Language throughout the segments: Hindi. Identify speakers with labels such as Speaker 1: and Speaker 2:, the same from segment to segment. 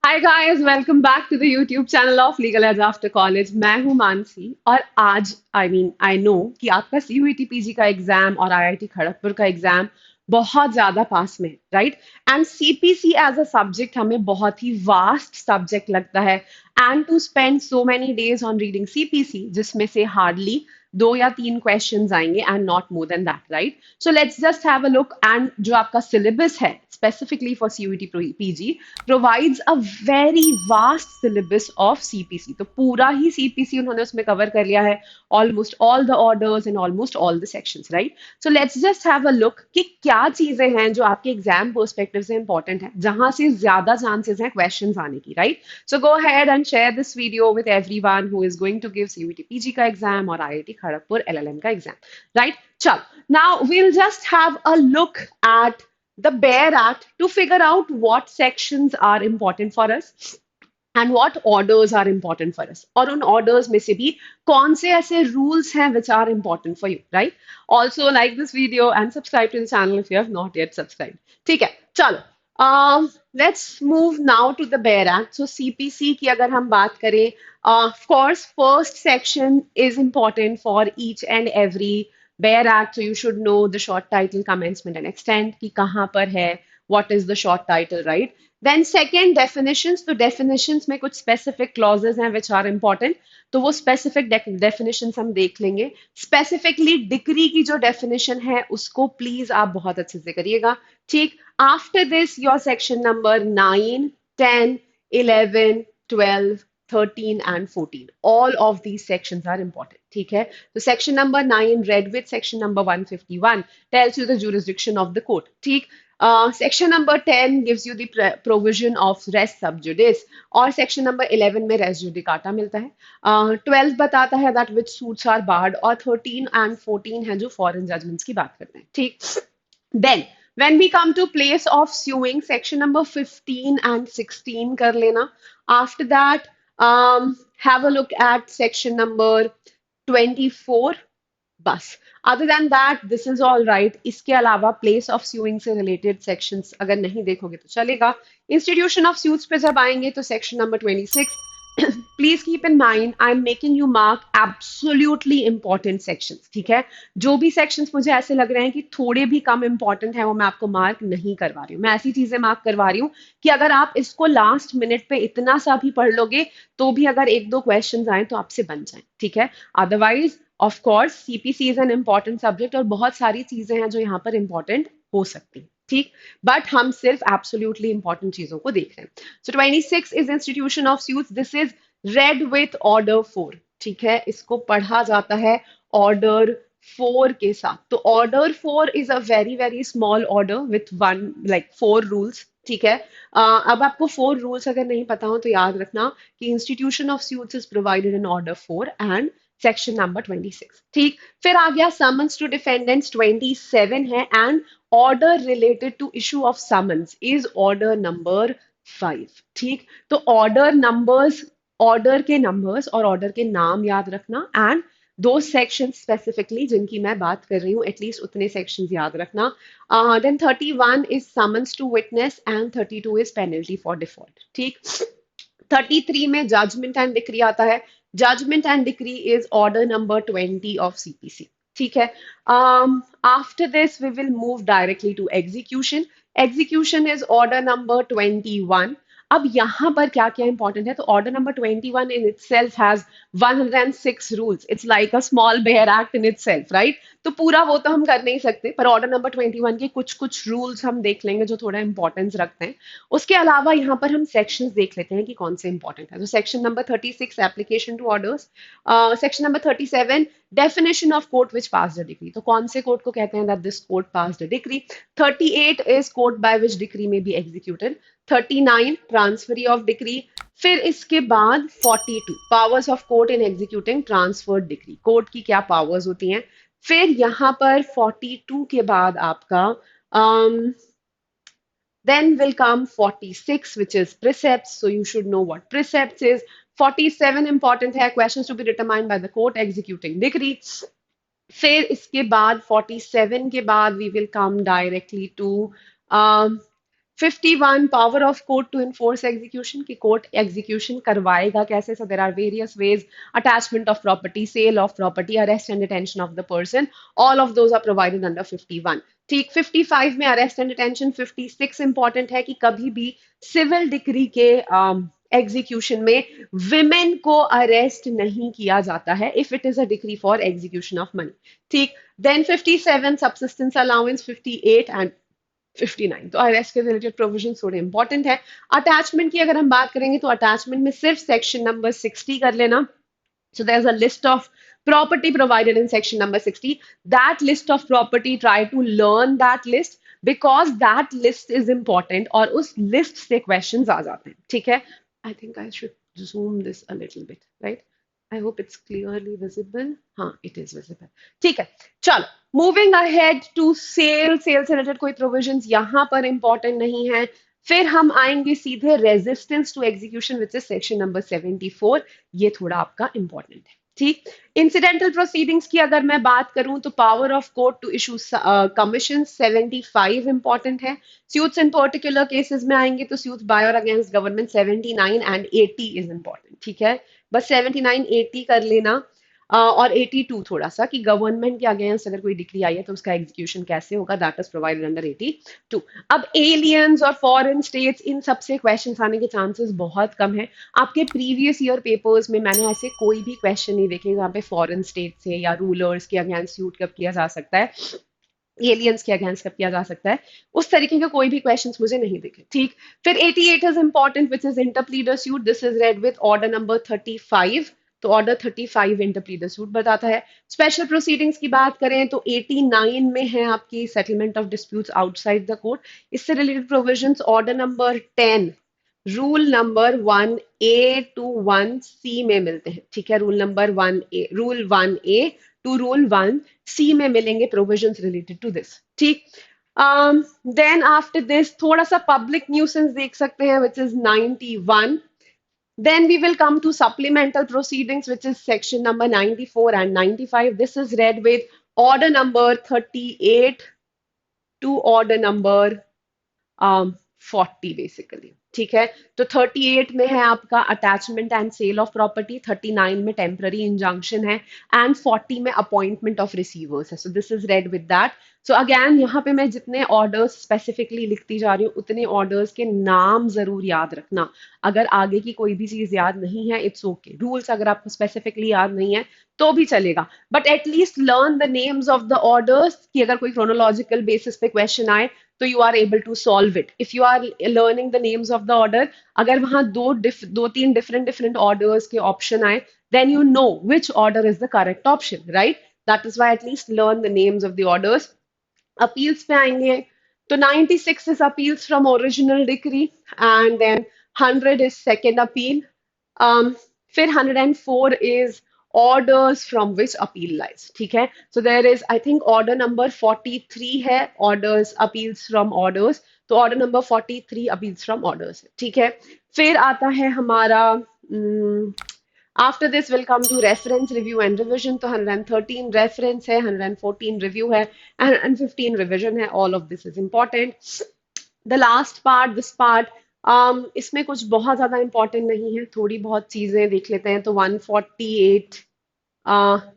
Speaker 1: Hi guys, welcome back to the YouTube channel of Legal Edge After College. मैं हूं मानसी और आज आई नो कि आपका सीयूईटी पीजी का एग्जाम और आईआईटी खड़गपुर का एग्जाम बहुत ज्यादा पास में है, right? And CPC as a subject हमें बहुत ही वास्ट सब्जेक्ट लगता है। And to spend so many days on reading CPC, जिसमें से हार्डली 2 या 3 क्वेश्चंस आएंगे and not more then that, right? So let's just have a look. And जो आपका सिलेबस है specifically for CUET PG provides a very vast syllabus of CPC. तो पूरा ही सीपीसी उन्होंने उसमें कवर कर लिया है, almost all the orders and almost all the sections, right? So let's just have a look कि क्या चीजें हैं जो आपके एग्जाम पर्सपेक्टिव से इंपॉर्टेंट है, जहां से ज्यादा चांसेस हैं क्वेश्चंस आने की, right? So go ahead and share this video with everyone who is going to give CUET PG का एग्जाम और आईआईटी खड़गपुर एलएलएम का एग्जाम, राइट? चल, now we'll just have a look at the Bear Act to figure out what sections are important for us and what orders are important for us, और उन orders में से भी कौन से ऐसे rules हैं which are important for you, right? Also like this video and subscribe to the channel if you have not yet subscribed. ठीक है, चलो। Let's move now to the Bear Act. So CPC की अगर हम बात करें, of course first section is important for each and every Bear Act. So you should know the short title, commencement and extent कि कहाँ पर है, what is the short title, right? Then second, definitions. तो definitions में कुछ specific clauses हैं which are important. तो वो specific definitions हम देख लेंगे. Specifically degree की जो definition है उसको please आप बहुत अच्छे से करिएगा, ठीक? After this your section number 9, 10, 11, 12, 13 and 14. All of these sections are important, ठीक है? So section number 9 read with section number 151 tells you the jurisdiction of the court, ठीक? Section number 10 gives you the provision of res sub judice, और section number 11 में res judicata मिलता है। 12 बताता है that which suits are barred, और 13 and 14 है जो foreign judgments की बात करते हैं, ठीक? Then when we come to place of suing, section number 15 and 16 कर लेना. After that, have a look at section number 24. बस, other than that this is all right. इसके अलावा प्लेस ऑफ स्यूइंग से रिलेटेड सेक्शंस अगर नहीं देखोगे तो चलेगा। इंस्टीट्यूशन ऑफ स्यूट्स पे जब आएंगे तो section number 26। Please keep in mind I am making you mark absolutely important sections, ठीक है? जो भी सेक्शंस मुझे ऐसे लग रहे हैं कि थोड़े भी कम इंपॉर्टेंट है वो मैं आपको मार्क नहीं करवा रही हूँ। मैं ऐसी चीजें मार्क करवा रही हूँ कि अगर आप इसको लास्ट मिनट पे इतना सा भी पढ़ लोगे तो भी अगर 1-2 क्वेश्चन आए तो आपसे बन जाए, ठीक है? Otherwise of course CPC is an important subject और बहुत सारी चीजें हैं जो यहाँ पर इम्पॉर्टेंट हो सकती हैं, ठीक? बट हम सिर्फ एब्सोल्युटली इंपॉर्टेंट चीजों को देख रहे हैं। So 26 is institution of suits. This is read with order 4, ठीक है? इसको पढ़ा जाता है ऑर्डर 4 के साथ। तो order 4 is a very very small order with one like 4 rules, ठीक है? अब आपको 4 रूल्स अगर नहीं पता हो तो याद रखना कि institution of suits is provided in order 4 and section number 26, ठीक? फिर आ गया समन्स टू डिफेंडेंट्स, 27 है, and order related to issue of summons is order number 5, ठीक? तो ऑर्डर नंबर्स, ऑर्डर के नंबर्स और ऑर्डर के नाम याद रखना, एंड दो सेक्शन स्पेसिफिकली जिनकी मैं बात कर रही हूँ एटलीस्ट उतने सेक्शंस याद रखना। Then 31 is summons to witness and 32 is penalty for default, ठीक? 33 में जजमेंट एंड डिक्री आता है। Judgment and decree is order number 20 of CPC, ठीक है? After this we will move directly to execution. Execution is order number 21। अब यहाँ पर क्या क्या इंपॉर्टेंट है? तो order number 21 in itself has 106 rules. It's like a small bare act in itself, right? तो पूरा वो तो हम कर नहीं सकते, पर ऑर्डर नंबर 21 के कुछ कुछ रूल्स हम देख लेंगे जो थोड़ा इंपॉर्टेंस रखते हैं। उसके अलावा यहाँ पर हम सेक्शंस देख लेते हैं कि कौन से इंपॉर्टेंट है। तो section number 36 application to orders, section number 37 definition of court which passed a decree. तो कौन से कोर्ट को कहते हैं that this court passed a decree. 38 is court by which decree may be executed. 39 transferee of decree. फिर इसके बाद 42 powers of court in executing transferred decree. Court की क्या पावर्स होती हैं। फिर यहाँ पर 42 के बाद आपका then will come 46, which is precepts. So you should know what precepts is. 47 important है, questions to be determined by the court executing decree. फिर इसके बाद 47 के बाद we will come directly to um, 51 power of court to enforce execution, कि कोर्ट एग्जीक्यूशन करवाएगा कैसे. So there are various ways, attachment of property, sale of property, arrest and detention of the person, all of those are provided under 51. ठीक. 55 में अरेस्ट एंड डिटेंशन. 56 इंपॉर्टेंट है कि कभी भी सिविल डिक्री के एग्जीक्यूशन में विमेन को अरेस्ट नहीं किया जाता है if it is a decree for execution of money. ठीक. Then 57 subsistence allowance. 58 एंड 59, तो अरेस्ट के रिलेटेड प्रोविजन थोड़े इंपॉर्टेंट है. अटैचमेंट की अगर हम बात करेंगे तो अटैचमेंट में सिर्फ सेक्शन नंबर 60 कर लेना. So there's a list of property provided in section number 60. That list of property, try to learn that list because that list is important और उस list से questions आ जाते हैं. ठीक है. I think I should zoom this a little bit, right? I hope it's clearly visible. हाँ, it is visible. ठीक है. चलो. Moving ahead to sale. Sale से related कोई provisions यहाँ पर important नहीं है. फिर हम आएंगे सीधे resistance to execution which is section number 74. ये थोड़ा आपका इंपॉर्टेंट है. ठीक. इंसिडेंटल प्रोसीडिंग्स की अगर मैं बात करूं तो power of court to issue commission 75 important है. सूट्स इन पर्टिकुलर केसेस में आएंगे तो सूट्स बाय और against government 79 and 80 is important. ठीक है. बस 79 80 कर लेना. और 82 थोड़ा सा कि गवर्नमेंट के अगेंस्ट अगर कोई डिक्री आई है तो उसका एग्जीक्यूशन कैसे होगा, दैट इज प्रोवाइडेड अंडर 82. अब एलियंस और फॉरेन स्टेट्स, इन सबसे क्वेश्चंस आने के चांसेस बहुत कम है. आपके प्रीवियस ईयर पेपर्स में मैंने ऐसे कोई भी क्वेश्चन नहीं देखे जहाँ पे फॉरेन स्टेट से या रूलर्स के अगेंस्ट सूट कब किया जा सकता है, एलियंस के अगेंस्ट कब किया जा सकता है, उस तरीके के कोई भी क्वेश्चंस मुझे नहीं दिखे. ठीक. फिर 88 is important which is interpleader suit. This is read with order number 35. तो ऑर्डर 35 इंटरप्लीडर सूट बताता है. स्पेशल प्रोसीडिंग्स की बात करें तो 89 में है आपकी settlement of disputes outside the court. इससे related provisions order number 10 rule number 1A to 1C में मिलते हैं. ठीक है. Rule number 1A, rule 1A to rule 1C में मिलेंगे प्रोविजंस रिलेटेड टू दिस. ठीक. देन आफ्टर दिस थोड़ा सा पब्लिक न्यूसेंस देख सकते हैं which is 91. Then we will come to supplemental proceedings, which is section number 94 and 95. This is read with order number 38 to order number 40 basically. ठीक है. तो 38 में है आपका attachment and sale of property, 39 में टेम्पररी इंजंक्शन है एंड 40 में अपॉइंटमेंट ऑफ रिसीवर्स है. So this is read with that. So again यहाँ पे मैं जितने ऑर्डर्स स्पेसिफिकली लिखती जा रही हूँ उतने ऑर्डर्स के नाम जरूर याद रखना. अगर आगे की कोई भी चीज याद नहीं है इट्स ओके. रूल्स अगर आपको स्पेसिफिकली याद नहीं है तो भी चलेगा, but at least learn the names of the orders कि अगर कोई क्रोनोलॉजिकल बेसिस पे क्वेश्चन आए तो you are able to solve it if you are learning the names of the order. अगर वहां दो तीन डिफरेंट ऑर्डर्स के ऑप्शन आए then you know which order is the correct option, right. That is why at least learn the names of the orders. Appeals पे आएंगे तो 96 is appeals from original decree and then 100 is second appeal. फिर 104 is orders from which appeal lies. ठीक है. So there is I think order number 43 है orders appeals from orders. तो order number 43 appeals from orders. ठीक है. फिर आता है हमारा after this will come to reference review and revision. तो 113 reference है, 114 review है and 115 revision है. All of this is important. The last part, this part, इसमें कुछ बहुत ज्यादा इंपॉर्टेंट नहीं है, थोड़ी बहुत चीजें देख लेते हैं. तो 148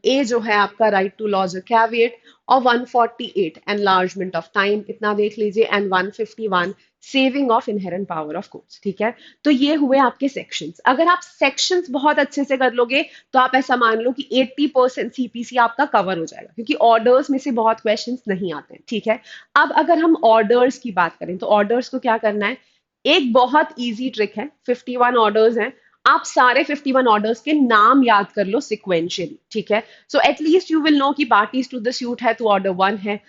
Speaker 1: ए जो है आपका right to lodge a caveat और 148 एनलार्जमेंट ऑफ टाइम, इतना देख लीजिए, and 151 saving of inherent power of courts. ठीक है. तो ये हुए आपके सेक्शंस. अगर आप सेक्शंस बहुत अच्छे से कर लोगे तो आप ऐसा मान लो कि 80% सीपीसी आपका कवर हो जाएगा, क्योंकि ऑर्डर्स में से बहुत क्वेश्चंस नहीं आते हैं. ठीक है. अब अगर हम ऑर्डर्स की बात करें तो ऑर्डर्स को क्या करना है, एक बहुत इजी ट्रिक है. 51 ऑर्डर्स हैं, आप सारे 51 ऑर्डर्स के नाम याद कर लो सिक्वेंशियली. ठीक है. So at least you will know कि पार्टीज टू द सूट है तो ऑर्डर 1 है,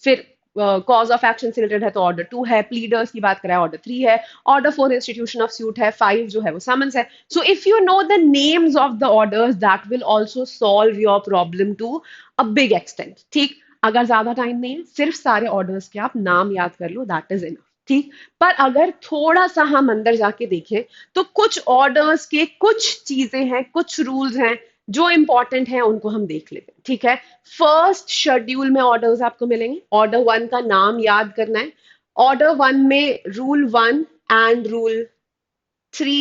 Speaker 1: फिर कॉज ऑफ एक्शन से रिलेटेड है तो ऑर्डर 2 है, प्लीडर्स की बात करें ऑर्डर 3 है, ऑर्डर 4 इंस्टीट्यूशन ऑफ सूट है, 5 जो है वो समन्स है. So if you know the names of the orders that will also solve your problem to a big extent. ठीक. अगर ज्यादा टाइम नहीं है, सिर्फ सारे ऑर्डर्स के आप नाम याद कर लो, दैट इज इनफ. ठीक. पर अगर थोड़ा सा हम अंदर जाके देखें तो कुछ ऑर्डर्स के कुछ चीजें हैं, कुछ रूल्स हैं जो इंपॉर्टेंट है, उनको हम देख लेते हैं. ठीक है. फर्स्ट शेड्यूल में ऑर्डर्स आपको मिलेंगे. ऑर्डर 1 का नाम याद करना है. ऑर्डर वन में rule one and rule three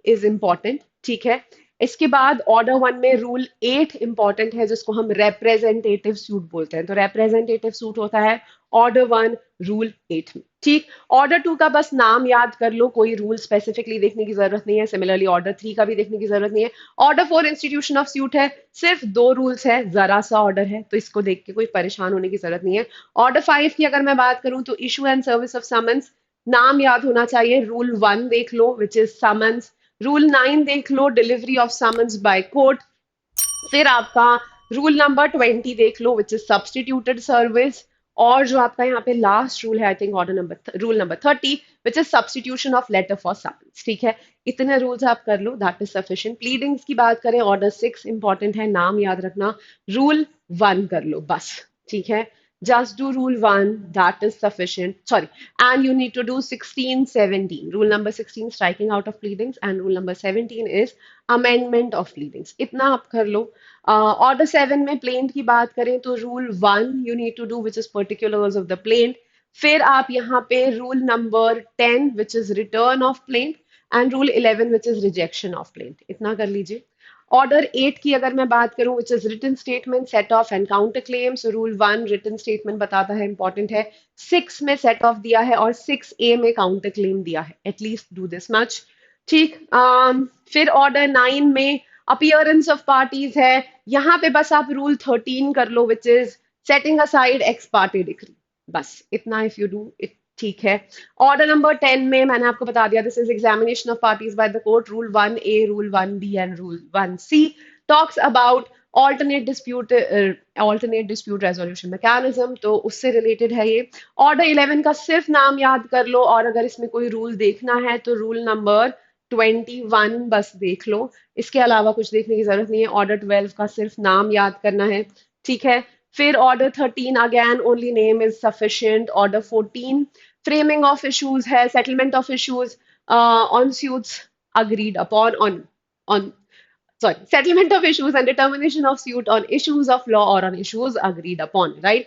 Speaker 1: is important, ठीक है। इसके बाद ऑर्डर वन में रूल एट इंपॉर्टेंट है, जिसको हम रिप्रेजेंटेटिव सूट बोलते हैं। तो रिप्रेजेंटेटिव सूट होता है ऑर्डर वन रूल एट में, ठीक। ऑर्डर टू का बस नाम याद कर लो, कोई रूल स्पेसिफिकली देखने की जरूरत नहीं है। सिमिलरली ऑर्डर थ्री का भी देखने की जरूरत नहीं है। Order four institution of suit है, सिर्फ दो रूल्स है, जरा सा ऑर्डर है, तो इसको देख के कोई परेशान होने की जरूरत नहीं है। ऑर्डर फाइव की अगर मैं बात करूं तो issue and service of summons, नाम याद होना चाहिए। रूल वन देख लो which is summons. Rule nine देख लो delivery of summons by court. फिर आपका रूल नंबर 20 देख लो विच इज सब्सटीट्यूटेड सर्विस। और जो आपका यहाँ पे लास्ट रूल है, I think order number rule number 30 which is substitution of letter for summons, ठीक है। इतने रूल्स आप कर लो, दैट इज सफिशिएंट। प्लीडिंग्स की बात करें, ऑर्डर सिक्स इंपॉर्टेंट है, नाम याद रखना। रूल वन कर लो बस, ठीक है। Just do rule one, that is sufficient. Sorry, and you need to do 16, 17. Rule number 16, striking out of pleadings, and rule number 17 is amendment of pleadings. इतना आप कर लो। ऑर्डर सेवन में प्लेंट की बात करें तो rule one you need to do which is particulars of the plaint. फिर आप यहाँ पे rule number 10 which is return of plaint, and rule 11 which is rejection of plaint. इतना कर लीजिए। ऑर्डर एट की अगर मैं बात करूं which is written statement, set off and counter claims. Rule one written statement बताता है, इंपॉर्टेंट है। सिक्स में सेट ऑफ दिया है और सिक्स ए में काउंटर क्लेम दिया है, एटलीस्ट डू दिस मच, ठीक। फिर ऑर्डर नाइन में अपीयरेंस ऑफ पार्टीज है। यहाँ पे बस आप रूल 13 कर लो which is setting aside ex parte decree, बस इतना इफ यू डू इट, ठीक है। ऑर्डर नंबर 10 में मैंने आपको बता दिया, this is examination of parties by the court. Rule one A, rule one B and rule one C talks about alternate dispute resolution mechanism, तो उससे रिलेटेड है ये। ऑर्डर 11 का सिर्फ नाम याद कर लो, और अगर इसमें कोई रूल देखना है तो रूल नंबर 21 बस देख लो, इसके अलावा कुछ देखने की जरूरत नहीं है। ऑर्डर 12 का सिर्फ नाम याद करना है, ठीक है। फिर order 13 again only name is sufficient. Order 14 framing of issues है, settlement of issues on suits agreed upon on sorry, settlement of issues and determination of suit on issues of law or on issues agreed upon, right?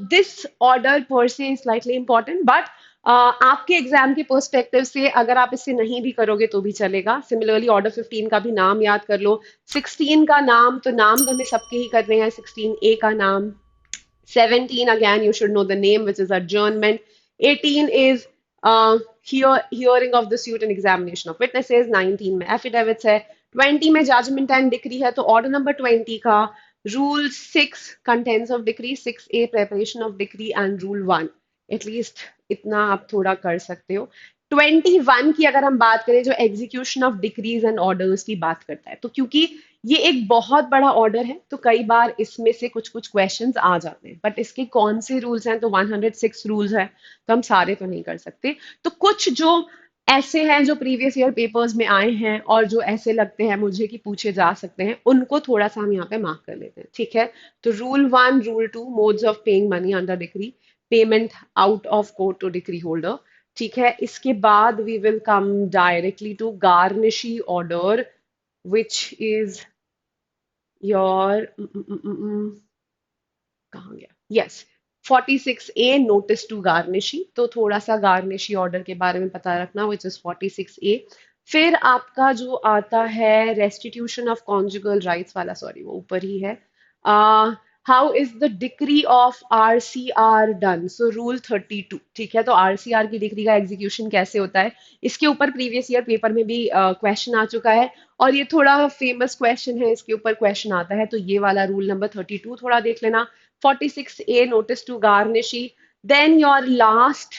Speaker 1: This order per se is slightly important, but आपके एग्जाम के पर्सपेक्टिव से अगर आप इससे नहीं भी करोगे तो भी चलेगा। सिमिलरली ऑर्डर 15 का भी नाम याद कर लो। 16 का नाम तो नाम तो हमें सबके ही करने हैं। 16 ए का नाम, 17 again you should know the name which is adjournment, 18 is hearing of the suit and examination of witnesses, 19 में affidavits है, 20 में judgment and decree है। तो order number 20 का rule 6 contents of decree, 6A preparation of decree and rule 1 at least इतना आप थोड़ा कर सकते हो। 21 की अगर हम बात करें, जो execution of decrease and orders की बात करता है, तो क्योंकि ये एक बहुत बड़ा ऑर्डर है तो कई बार इसमें से कुछ कुछ क्वेश्चंस आ जाते हैं, बट इसके कौन से रूल्स हैं, तो 106 रूल्स हैं, तो हम सारे तो नहीं कर सकते। तो कुछ जो ऐसे हैं जो प्रीवियस ईयर पेपर्स में आए हैं और जो ऐसे लगते हैं मुझे कि पूछे जा सकते हैं, उनको थोड़ा सा हम यहाँ पे मार्क कर लेते हैं, ठीक है। तो rule one, rule two, modes of paying money under decree, payment out of court to decree holder, ठीक है। इसके बाद we will come directly to garnishee order which is your कहाँ गया, yes, 46A notice to garnishee. तो थोड़ा सा गार्निशी ऑर्डर के बारे में पता रखना विच इज 46A। फिर आपका जो आता है रेस्टिट्यूशन ऑफ कॉन्जुगल राइट्स वाला, सॉरी वो ऊपर ही है। How is the decree of RCR done, so rule 32, ठीक है। तो RCR की डिक्री का एग्जीक्यूशन कैसे होता है, इसके ऊपर प्रीवियस ईयर पेपर में भी क्वेश्चन आ चुका है, और ये थोड़ा फेमस क्वेश्चन है, इसके ऊपर क्वेश्चन आता है। तो ये वाला रूल नंबर 32 थोड़ा देख लेना। 46A notice to garnishi, then your last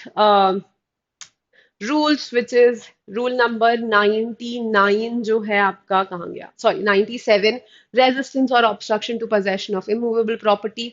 Speaker 1: rules which is rule number 99 जो है आपका, कहाँ गया, सॉरी 97, resistance और obstruction to possession of immovable property।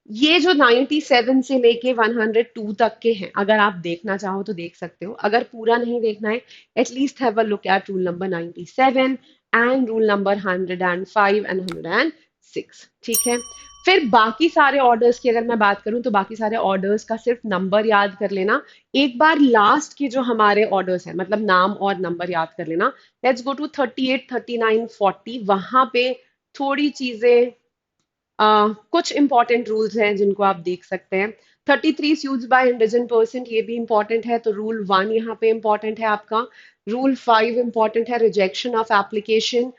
Speaker 1: ये जो 97 से लेके 102 तक के हैं, अगर आप देखना चाहो तो देख सकते हो, अगर पूरा नहीं देखना है at least have a look at rule number 97 and rule number 105 and 106, ठीक है। फिर बाकी सारे ऑर्डर्स की अगर मैं बात करूं तो बाकी सारे ऑर्डर्स का सिर्फ नंबर याद कर लेना। एक बार लास्ट के जो हमारे ऑर्डर्स हैं, मतलब नाम और नंबर याद कर लेना। लेट्स गो टू 38, 39, 40, वहां पे थोड़ी चीजें कुछ इंपॉर्टेंट रूल्स हैं जिनको आप देख सकते हैं। 33 सूट्स बाय इंडिजेंट पर्सन, ये भी इंपॉर्टेंट है, तो रूल 1 यहाँ पे इंपॉर्टेंट है आपका। रूल 5 इंपॉर्टेंट है, rejection of application.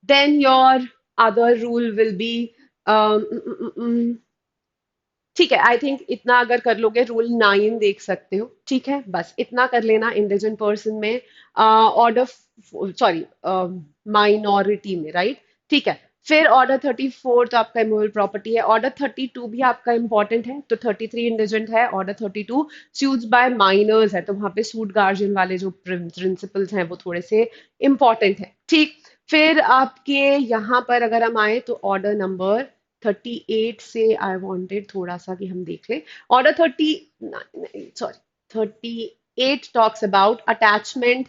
Speaker 1: Then your other rule will be, ठीक है, आई थिंक इतना अगर कर लोगे, रूल 9 देख सकते हो, ठीक है, बस इतना कर लेना इंडिजेंट पर्सन में, ऑर्डर, सॉरी, माइनॉरिटी में, राइट, ठीक है। फिर ऑर्डर 34 तो आपका इमूवेबल प्रॉपर्टी है। ऑर्डर 32 भी आपका इंपॉर्टेंट है, तो 33 इंडिजेंट है, ऑर्डर 32 सूट्स बाय माइनर्स है, तो वहां पे सूट गार्जियन वाले जो प्रिंसिपल्स हैं वो थोड़े से इंपॉर्टेंट है, ठीक। फिर आपके यहाँ पर अगर हम आए तो ऑर्डर नंबर 38 से आई वांटेड थोड़ा सा कि हम देख लें। Order 38 talks about attachment,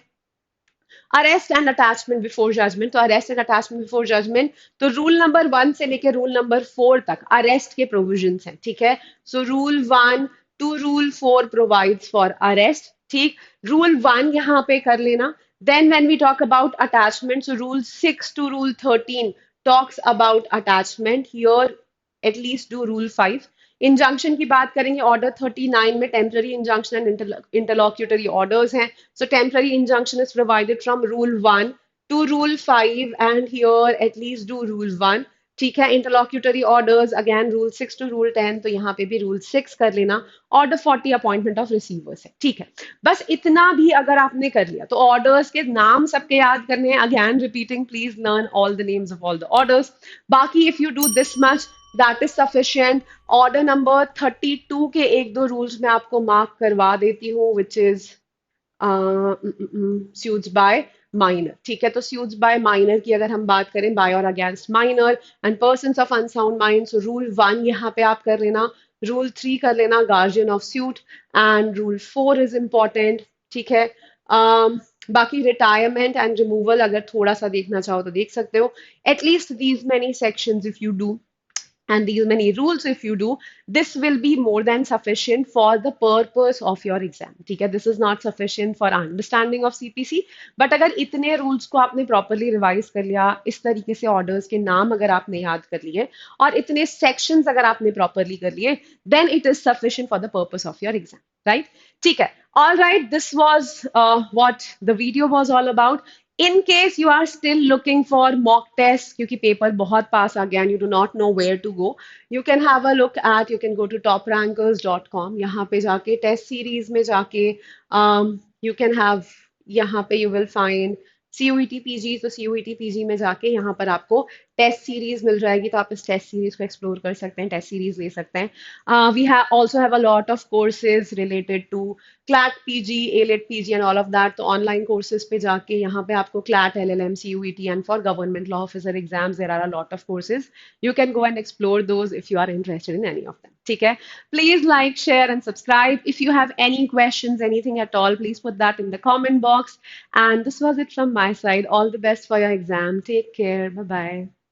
Speaker 1: arrest and attachment before judgment. तो arrest and attachment before judgment, तो रूल नंबर 1 से लेकर रूल नंबर 4 तक अरेस्ट के प्रोविजंस हैं, ठीक है। So rule 1 to rule 4 provides for arrest, ठीक। रूल 1 यहाँ पे कर लेना। Then when we talk about attachment, so rule 6 to rule 13 talks about attachment. Here at least do rule 5. Injunction की बात करेंगे, ऑर्डर 39 में temporary injunction and interlocutory orders हैं। So temporary injunction is provided from rule 1 to rule 5 and here at least do rule 1, ठीक है। Interlocutory orders again rule 6 to rule 10, तो यहाँ पे भी रूल 6 कर लेना। ऑर्डर 40 अपॉइंटमेंट ऑफ रिसीवर्स है, ठीक है। बस इतना भी अगर आपने कर लिया तो ऑर्डर्स के नाम सबके याद करने हैं। Again repeating, please learn all the names of all the orders. बाकी if you do this much that is sufficient. Order number 32 के एक दो रूल्स मैं आपको मार्क करवा देती हूँ, which is suits by minor, ठीक है। तो सूट्स बाय माइनर की अगर हम बात करें, बाय और against minor and persons of unsound mind, so rule 1 यहाँ पे आप कर लेना। रूल 3 कर लेना, guardian of suit, and rule 4 is important, ठीक है। बाकी रिटायरमेंट एंड रिमूवल अगर थोड़ा सा देखना चाहो तो देख सकते हो। At least these many sections if you do and these many rules if you do, this will be more than sufficient for the purpose of your exam, ठीक है। this is not sufficient for understanding of CPC, but अगर इतने rules को आपने properly revise कर लिया, इस तरीके से orders के नाम अगर आपने याद कर लिए और इतने sections अगर आपने properly कर लिए, then it is sufficient for the purpose of your exam, right, ठीक है। all right, this was what the video was all about. In case you are still looking for mock tests, क्योंकि पेपर बहुत पास आ गया and you do not know where to go, you can have a look at, you can go to toprankers.com. यहाँ पे जाके टेस्ट सीरीज में जाके you can have, यहाँ पे you will find CUET PG, तो CUET PG में जाके यहाँ पर आपको टेस्ट सीरीज मिल जाएगी, तो आप इस टेस्ट सीरीज को एक्सप्लोर कर सकते हैं, टेस्ट सीरीज ले सकते हैं। We have also have a lot of courses related to CLAT PG, AILET PG and all of that. तो ऑनलाइन कोर्सेज पे जाके यहाँ पे आपको CLAT, LLM, CUET and for government law officer exams there are a lot of courses, you can go and explore those if you are interested in any of them, ठीक है। Please like, share and subscribe. If you have any questions, anything at all, please put that in the comment box. And this was it from my side. All the best for your exam. Take care. Bye bye.